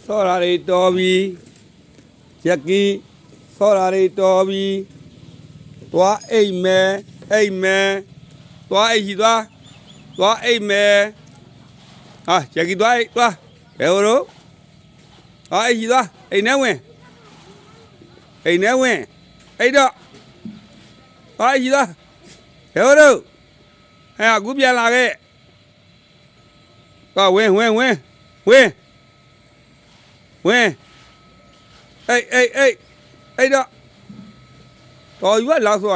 ဆော်ရာတွေတော်ပြီရက်ကီဆော်ရာတွေတော်ပြီသွားအိမ်မဲသွားအိမ်ရှိသွားအိမ်မဲဟာရက်ကီသွားဘယ်လိုသွားအိမ်ရှိသွားအိမ်နဲ့ဝင်အဲ့တော့သွားအိမ်ရှိသွားဘယ်လိုအခုပြန်လာခဲ့သွားဝင်အေးတော့တော်ယူကလောက်ဆို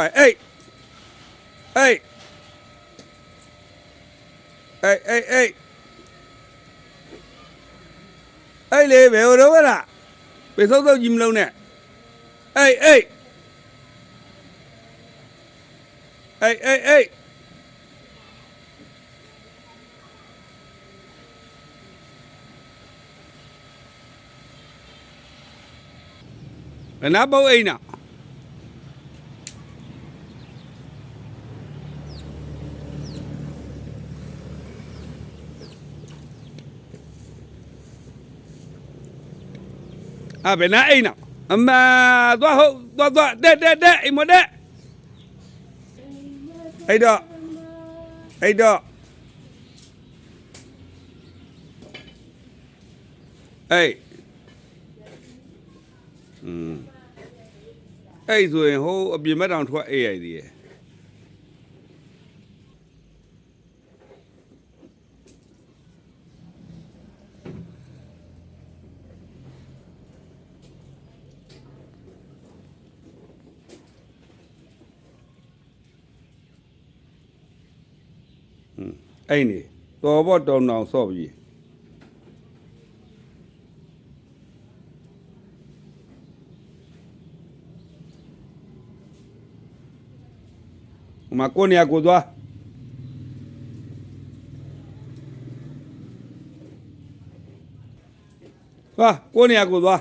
အေးလေဘယ်လိုလုပ်ရလားပေစောစောကြီးမလုံးနဲ့အေးဘယ်နာပုတ်အိမ်နာဘယ်နာအိမ်နာအမသွားတက်အိမ်မတက်အဲ့တော့အဲ့ဆိုရင်ဟိုအပြင်မတောင်ထွက်အိမ်ရိုက်သေးတယ်အဲ့နေတော်ဘော့တောင်တောင်ဆော့ပြီမကိုနေကိုသွားကိုနေကိုသွား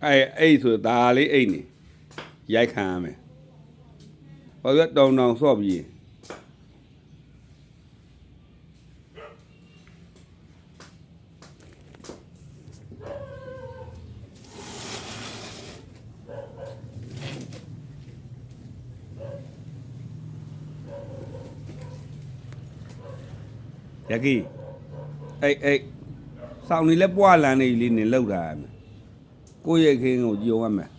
အဲ့ဆိုဒါလေးအိတ်နေရိုက်ခံရမယ်ဘာလို့တောင်တောင်ဆော့ပြီးရကီစောင်းနေလဲပွားလန်နေလေးနေလောက်တာကိုယ့်ရဲ့ခင်းကိုကြုံရမယ်